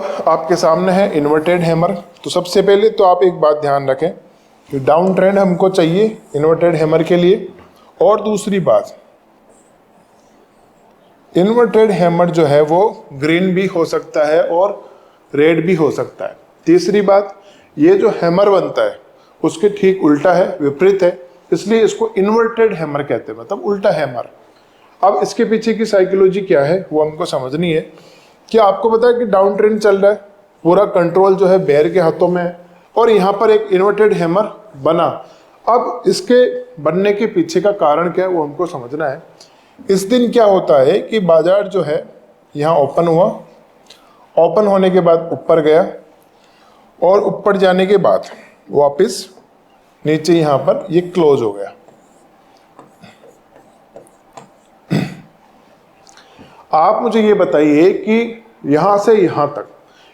अब आपके सामने है इन्वर्टेड हैमर। तो सबसे पहले तो आप एक बात ध्यान रखें कि डाउन ट्रेंड हमको चाहिए इन्वर्टेड हैमर के लिए। और दूसरी बात, इन्वर्टेड हैमर जो है वो ग्रीन भी हो सकता है और रेड भी हो सकता है। तीसरी बात, ये जो हैमर बनता है उसके ठीक उल्टा है, विपरीत है, इसलिए इसको इन्वर्टेड हैमर कहते हैं, मतलब उल्टा हैमर। अब इसके पीछे की साइकोलॉजी क्या है वो हमको समझनी है। कि आपको पता है कि डाउन ट्रेंड चल रहा है, पूरा कंट्रोल जो है बेयर के हाथों में है और यहाँ पर एक इन्वर्टेड हैमर बना। अब इसके बनने के पीछे का कारण क्या है वो हमको समझना है। इस दिन क्या होता है कि बाजार जो है यहाँ ओपन हुआ, ओपन होने के बाद ऊपर गया और ऊपर जाने के बाद वापस नीचे यहाँ पर ये क्लोज हो गया। आप मुझे ये बताइए कि यहां से यहां तक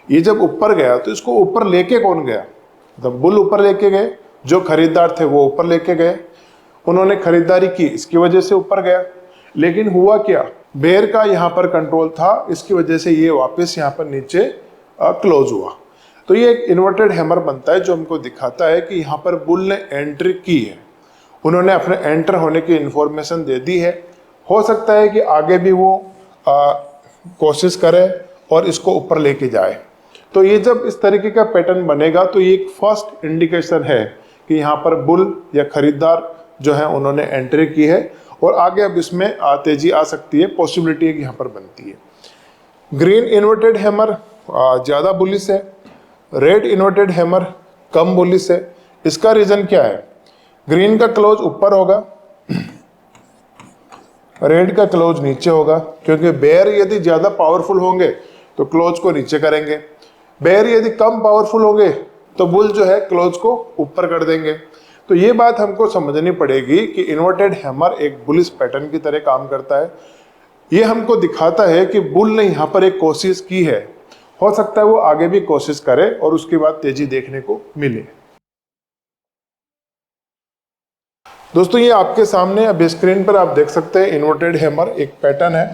ये जब ऊपर गया तो इसको ऊपर लेके कौन गया? मतलब बुल ऊपर लेके गए, जो खरीदार थे वो ऊपर लेके गए, उन्होंने खरीदारी की, इसकी वजह से ऊपर गया। लेकिन हुआ क्या, बेयर का यहाँ पर कंट्रोल था, इसकी वजह से ये वापस यहाँ पर नीचे क्लोज हुआ। तो ये एक इन्वर्टेड हैमर बनता है जो हमको दिखाता है कि यहाँ पर बुल ने एंट्री की है, उन्होंने अपने एंटर होने की इंफॉर्मेशन दे दी है। हो सकता है कि आगे भी वो कोशिश करे और इसको ऊपर लेके जाए। तो ये जब इस तरीके का पैटर्न बनेगा तो ये एक फर्स्ट इंडिकेशन है कि यहाँ पर बुल या खरीदार जो है उन्होंने एंट्री की है और आगे अब इसमें तेजी आ सकती है, पॉसिबिलिटी है कि यहाँ पर बनती है। ग्रीन इन्वर्टेड हैमर ज़्यादा बुलिश है, रेड इन्वर्टेड हैमर कम बुलिश है। इसका रीज़न क्या है? ग्रीन का क्लोज ऊपर होगा, रेड का क्लोज नीचे होगा, क्योंकि बेयर यदि ज़्यादा पावरफुल होंगे तो क्लोज को नीचे करेंगे, बेयर यदि कम पावरफुल होंगे तो बुल जो है क्लोज को ऊपर कर देंगे। तो ये बात हमको समझनी पड़ेगी कि इन्वर्टेड हैमर एक बुलिश पैटर्न की तरह काम करता है। ये हमको दिखाता है कि बुल ने यहाँ पर एक कोशिश की है, हो सकता है वो आगे भी कोशिश करे और उसके बाद तेजी देखने को मिले। दोस्तों ये आपके सामने अभी स्क्रीन पर आप देख सकते हैं इन्वर्टेड हैमर एक पैटर्न है,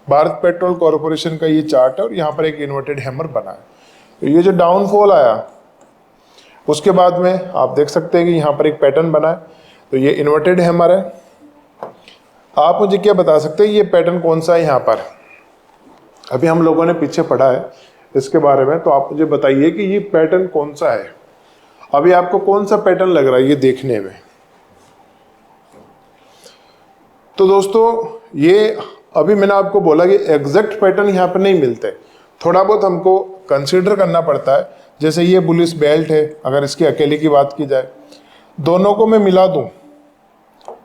भारत पेट्रोल कॉर्पोरेशन का ये चार्ट है और यहाँ पर एक इन्वर्टेड हैमर बना है। तो ये जो डाउनफॉल आया उसके बाद में आप देख सकते हैं कि यहाँ पर एक पैटर्न बना है, तो ये इन्वर्टेड हैमर है। आप मुझे क्या बता सकते हैं ये पैटर्न कौन सा है? यहाँ पर अभी हम लोगों ने पीछे पढ़ा है इसके बारे में, तो आप मुझे बताइए कि ये पैटर्न कौन सा है। अभी आपको कौन सा पैटर्न लग रहा है ये देखने में? तो दोस्तों ये अभी मैंने आपको बोला कि एग्जैक्ट पैटर्न यहाँ पर नहीं मिलते, थोड़ा बहुत हमको कंसीडर करना पड़ता है। जैसे ये बुलिश बेल्ट है, अगर इसकी अकेले की बात की जाए, दोनों को मैं मिला दूं,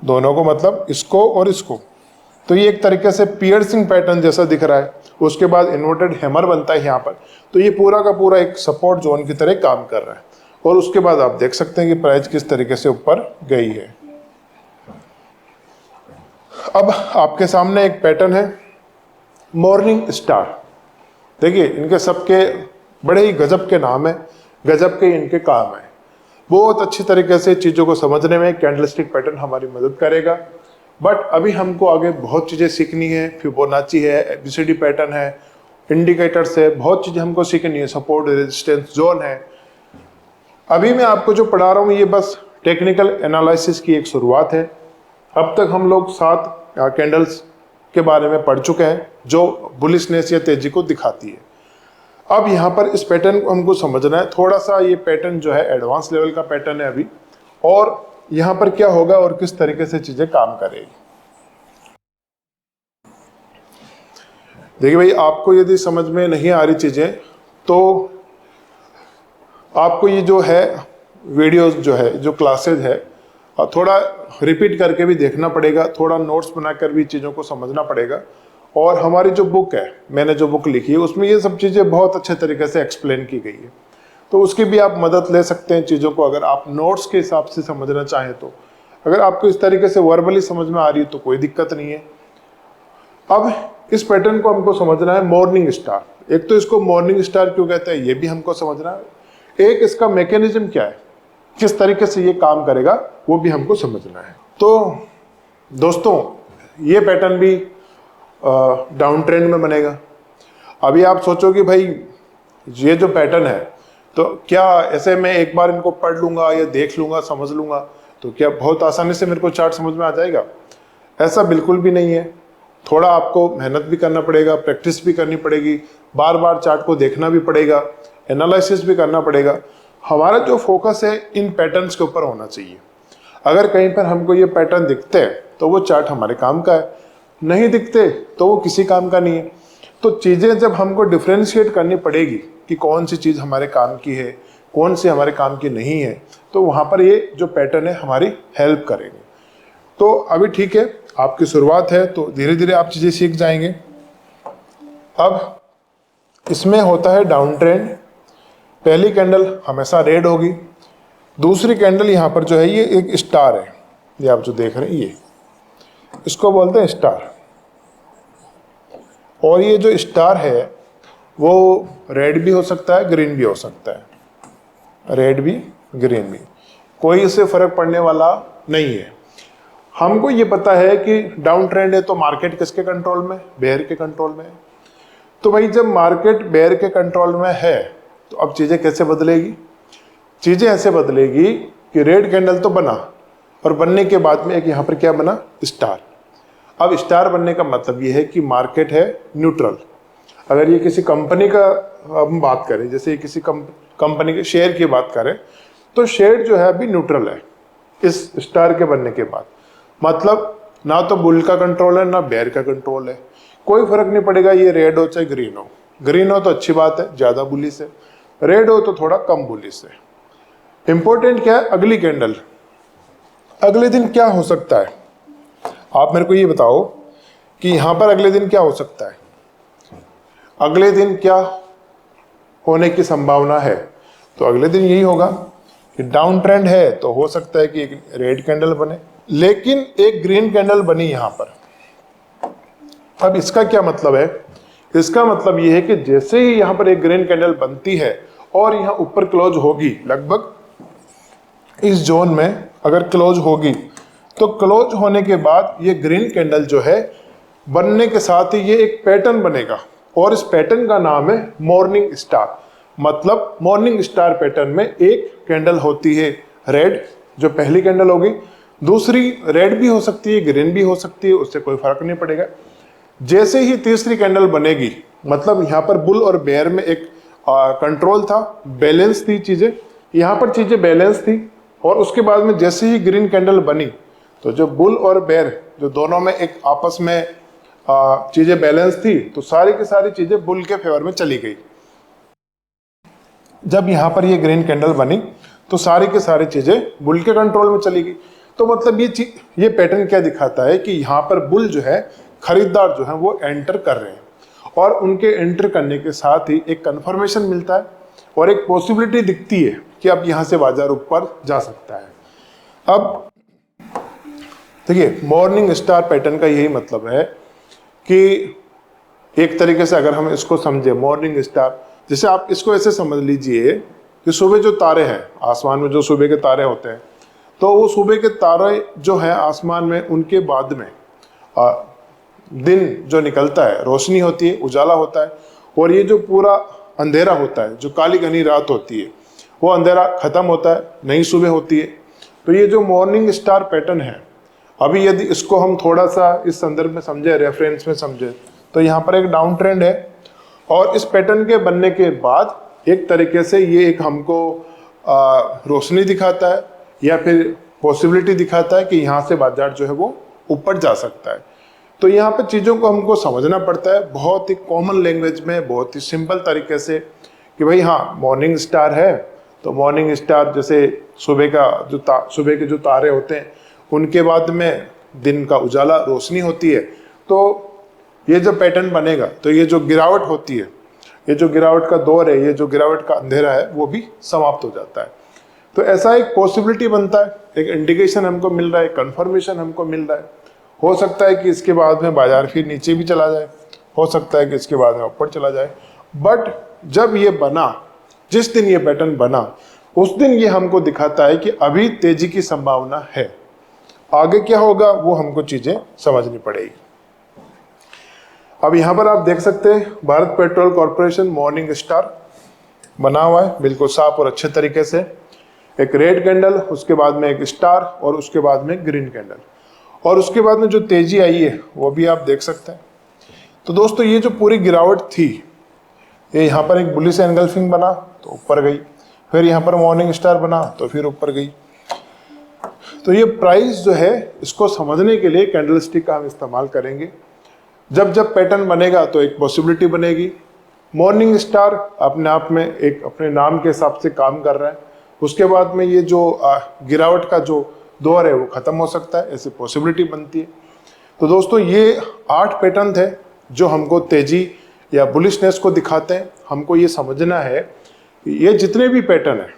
दोनों को मतलब इसको और इसको, तो ये एक तरीके से पियर्सिंग पैटर्न जैसा दिख रहा है। उसके बाद इन्वर्टेड हैमर बनता है यहाँ पर, तो ये पूरा का पूरा एक सपोर्ट जोन की तरह काम कर रहा है। और उसके बाद आप देख सकते हैं कि प्राइस किस तरीके से ऊपर गई है। अब आपके सामने एक पैटर्न है मॉर्निंग स्टार। देखिए इनके सबके बड़े ही गजब के नाम है, गजब के इनके काम है। बहुत अच्छी तरीके से चीज़ों को समझने में कैंडलस्टिक पैटर्न हमारी मदद करेगा। बट अभी हमको आगे बहुत चीज़ें सीखनी है, फिबोनाची है, एबीसीडी पैटर्न है, इंडिकेटर्स है, बहुत चीज़ें हमको सीखनी है, सपोर्ट रेजिस्टेंस जोन है। अभी मैं आपको जो पढ़ा रहा हूँ ये बस टेक्निकल एनालिसिस की एक शुरुआत है। अब तक हम लोग 7 कैंडल्स के बारे में पढ़ चुके हैं जो बुलिशनेस या तेजी को दिखाती है। अब यहाँ पर इस पैटर्न को हमको समझना है थोड़ा सा। ये पैटर्न जो है एडवांस लेवल का पैटर्न है अभी, और यहाँ पर क्या होगा और किस तरीके से चीजें काम करेगी। देखिए भाई, आपको यदि समझ में नहीं आ रही चीजें तो आपको ये जो है वीडियोस जो है, जो क्लासेज है, थोड़ा रिपीट करके भी देखना पड़ेगा, थोड़ा नोट्स बनाकर भी चीज़ों को समझना पड़ेगा। और हमारी जो बुक है, मैंने जो बुक लिखी है उसमें ये सब चीज़ें बहुत अच्छे तरीके से एक्सप्लेन की गई है, तो उसकी भी आप मदद ले सकते हैं चीज़ों को, अगर आप नोट्स के हिसाब से समझना चाहें तो। अगर आपको इस तरीके से वर्बली समझ में आ रही है तो कोई दिक्कत नहीं है। अब इस पैटर्न को हमको समझना है मॉर्निंग स्टार। एक तो इसको मॉर्निंग स्टार क्यों कहते हैं ये भी हमको समझना है, एक इसका मैकेनिज्म क्या है, किस तरीके से ये काम करेगा वो भी हमको समझना है। तो दोस्तों ये पैटर्न भी डाउन ट्रेंड में बनेगा। अभी आप सोचो कि भाई ये जो पैटर्न है, तो क्या ऐसे मैं एक बार इनको पढ़ लूंगा या देख लूंगा, समझ लूंगा, तो क्या बहुत आसानी से मेरे को चार्ट समझ में आ जाएगा? ऐसा बिल्कुल भी नहीं है। थोड़ा आपको मेहनत भी करना पड़ेगा, प्रैक्टिस भी करनी पड़ेगी, बार बार चार्ट को देखना भी पड़ेगा, एनालिसिस भी करना पड़ेगा। हमारा जो फोकस है इन पैटर्न्स के ऊपर होना चाहिए। अगर कहीं पर हमको ये पैटर्न दिखते हैं तो वो चार्ट हमारे काम का है, नहीं दिखते तो वो किसी काम का नहीं है। तो चीज़ें जब हमको डिफ्रेंशिएट करनी पड़ेगी कि कौन सी चीज़ हमारे काम की है, कौन सी हमारे काम की नहीं है, तो वहाँ पर ये जो पैटर्न है हमारी हेल्प करेंगे। तो अभी ठीक है, आपकी शुरुआत है तो धीरे धीरे आप चीज़ें सीख जाएंगे। अब इसमें होता है डाउन ट्रेंड। पहली कैंडल हमेशा रेड होगी, दूसरी कैंडल यहाँ पर जो है ये एक स्टार है, ये आप जो देख रहे हैं ये, इसको बोलते हैं स्टार। और ये जो स्टार है वो रेड भी हो सकता है, ग्रीन भी हो सकता है, रेड भी ग्रीन भी, कोई इससे फर्क पड़ने वाला नहीं है। हमको ये पता है कि डाउन ट्रेंड है तो मार्केट किसके कंट्रोल में? बेयर के कंट्रोल में है। तो भाई जब मार्केट बेयर के कंट्रोल में है तो अब चीज़ें कैसे बदलेगी? चीज़ें ऐसे बदलेगी कि रेड कैंडल तो बना और बनने के बाद में एक यहाँ पर क्या बना? स्टार। अब स्टार बनने का मतलब ये है कि मार्केट है न्यूट्रल। अगर ये किसी कंपनी का हम बात करें, जैसे ये किसी कंपनी के शेयर की बात करें, तो शेयर जो है अभी न्यूट्रल है इस स्टार के बनने के बाद। मतलब ना तो बुल का कंट्रोल है ना बेयर का कंट्रोल है, कोई फर्क नहीं पड़ेगा ये रेड हो चाहे ग्रीन हो। ग्रीन हो तो अच्छी बात है, ज़्यादा बुलिश है, रेड हो तो थोड़ा कम बुलिश है। इंपॉर्टेंट क्या है? अगली कैंडल, अगले दिन क्या हो सकता है? आप मेरे को ये बताओ कि यहाँ पर अगले दिन क्या हो सकता है? अगले दिन क्या होने की संभावना है? तो अगले दिन यही होगा कि डाउन ट्रेंड है तो हो सकता है कि एक रेड कैंडल बने, लेकिन एक ग्रीन कैंडल बनी यहाँ पर। अब इसका क्या मतलब है? इसका मतलब ये है कि जैसे ही यहाँ पर एक ग्रीन कैंडल बनती है और यहाँ ऊपर क्लोज होगी, लगभग इस जोन में अगर क्लोज होगी, तो क्लोज होने के बाद ये ग्रीन कैंडल जो है बनने के साथ ही ये एक पैटर्न बनेगा और इस पैटर्न का नाम है मॉर्निंग स्टार। मतलब मॉर्निंग स्टार पैटर्न में एक कैंडल होती है रेड, जो पहली कैंडल होगी, दूसरी रेड भी हो सकती है, ग्रीन भी हो सकती है, उससे कोई फर्क नहीं पड़ेगा। जैसे ही तीसरी कैंडल बनेगी, मतलब यहाँ पर बुल और बेयर में एक कंट्रोल था, बैलेंस थी चीजें, यहाँ पर चीजें बैलेंस थी, और उसके बाद में जैसे ही ग्रीन कैंडल बनी तो जो बुल और बेयर जो दोनों में एक आपस में चीजें बैलेंस थी, तो सारी की सारी चीजें बुल के फेवर में चली गई। जब यहाँ पर ये ग्रीन कैंडल बनी तो सारी की सारी चीजें बुल के कंट्रोल में चली गई। तो मतलब ये पैटर्न क्या दिखाता है कि यहाँ पर बुल जो है, खरीदार जो है वो एंटर कर रहे हैं, और उनके एंटर करने के साथ ही एक कंफर्मेशन मिलता है और एक पॉसिबिलिटी दिखती है कि अब यहाँ से बाजार ऊपर जा सकता है। अब देखिए, मॉर्निंग स्टार पैटर्न का यही मतलब है कि एक तरीके से अगर हम इसको समझे, मॉर्निंग स्टार, जैसे आप इसको ऐसे समझ लीजिए कि सुबह जो तारे हैं आसमान में, जो सुबह के तारे होते हैं, तो वो सुबह के तारे जो हैं आसमान में, उनके बाद में दिन जो निकलता है, रोशनी होती है, उजाला होता है, और ये जो पूरा अंधेरा होता है, जो काली घनी रात होती है, वो अंधेरा खत्म होता है, नई सुबह होती है। तो ये जो मॉर्निंग स्टार पैटर्न है, अभी यदि इसको हम थोड़ा सा इस संदर्भ में समझे, रेफरेंस में समझे, तो यहाँ पर एक डाउन ट्रेंड है, और इस पैटर्न के बनने के बाद एक तरीके से ये एक हमको रोशनी दिखाता है या फिर पॉसिबिलिटी दिखाता है कि यहाँ से बाजार जो है वो ऊपर जा सकता है। तो यहाँ पे चीज़ों को हमको समझना पड़ता है बहुत ही कॉमन लैंग्वेज में, बहुत ही सिंपल तरीके से, कि भाई हाँ, मॉर्निंग स्टार है तो मॉर्निंग स्टार जैसे सुबह सुबह के जो तारे होते हैं, उनके बाद में दिन का उजाला, रोशनी होती है, तो ये जो पैटर्न बनेगा, तो ये जो गिरावट होती है, ये जो गिरावट का दौर है, ये जो गिरावट का अंधेरा है, वो भी समाप्त हो जाता है। तो ऐसा एक पॉसिबिलिटी बनता है, एक इंडिकेशन हमको मिल रहा है, कंफर्मेशन हमको मिल रहा है। हो सकता है कि इसके बाद में बाजार फिर नीचे भी चला जाए, हो सकता है कि इसके बाद में ऊपर चला जाए, बट जब ये बना, जिस दिन ये पैटर्न बना, उस दिन ये हमको दिखाता है कि अभी तेजी की संभावना है। आगे क्या होगा वो हमको चीजें समझनी पड़ेगी। अब यहाँ पर आप देख सकते हैं Bharat petrol corporation morning star, बना हुआ है बिल्कुल साफ और अच्छे तरीके से। एक रेड कैंडल, उसके बाद में एक स्टार और उसके बाद में ग्रीन कैंडल, और उसके बाद में जो तेजी आई है वो भी आप देख सकते हैं। तो दोस्तों ये जो पूरी गिरावट थी, ये यहाँ पर एक बुलिश एनगल्फिंग बना तो ऊपर गई, फिर यहाँ पर मॉर्निंग स्टार बना तो फिर ऊपर गई। तो ये प्राइस जो है इसको समझने के लिए कैंडलस्टिक का हम इस्तेमाल करेंगे। जब जब पैटर्न बनेगा तो एक पॉसिबिलिटी बनेगी। मॉर्निंग स्टार अपने आप में एक अपने नाम के हिसाब से काम कर रहा है, उसके बाद में ये जो गिरावट का जो दौर है वो खत्म हो सकता है, ऐसी पॉसिबिलिटी बनती है। तो दोस्तों ये 8 पैटर्न थे जो हमको तेजी या बुलिशनेस को दिखाते हैं। हमको ये समझना है कि ये जितने भी पैटर्न है,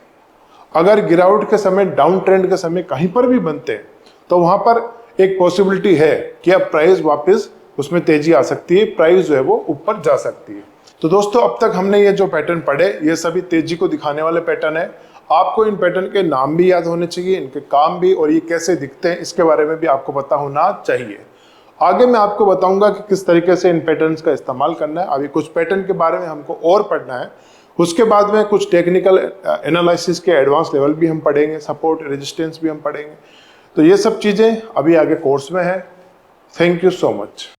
अगर गिरावट के समय, डाउन ट्रेंड के समय कहीं पर भी बनते हैं तो वहां पर एक पॉसिबिलिटी है कि अब प्राइस वापस उसमें तेजी आ सकती है, प्राइस जो है वो ऊपर जा सकती है। तो दोस्तों अब तक हमने ये जो पैटर्न पढ़े ये सभी तेजी को दिखाने वाले पैटर्न है। आपको इन पैटर्न के नाम भी याद होने चाहिए, इनके काम भी, और ये कैसे दिखते हैं इसके बारे में भी आपको पता होना चाहिए। आगे मैं आपको बताऊंगा कि किस तरीके से इन पैटर्न्स का इस्तेमाल करना है। अभी कुछ पैटर्न के बारे में हमको और पढ़ना है, उसके बाद में कुछ टेक्निकल एनालिसिस के एडवांस लेवल भी हम पढ़ेंगे, सपोर्ट रेजिस्टेंस भी हम पढ़ेंगे। तो ये सब चीज़ें अभी आगे कोर्स में है। Thank you so much.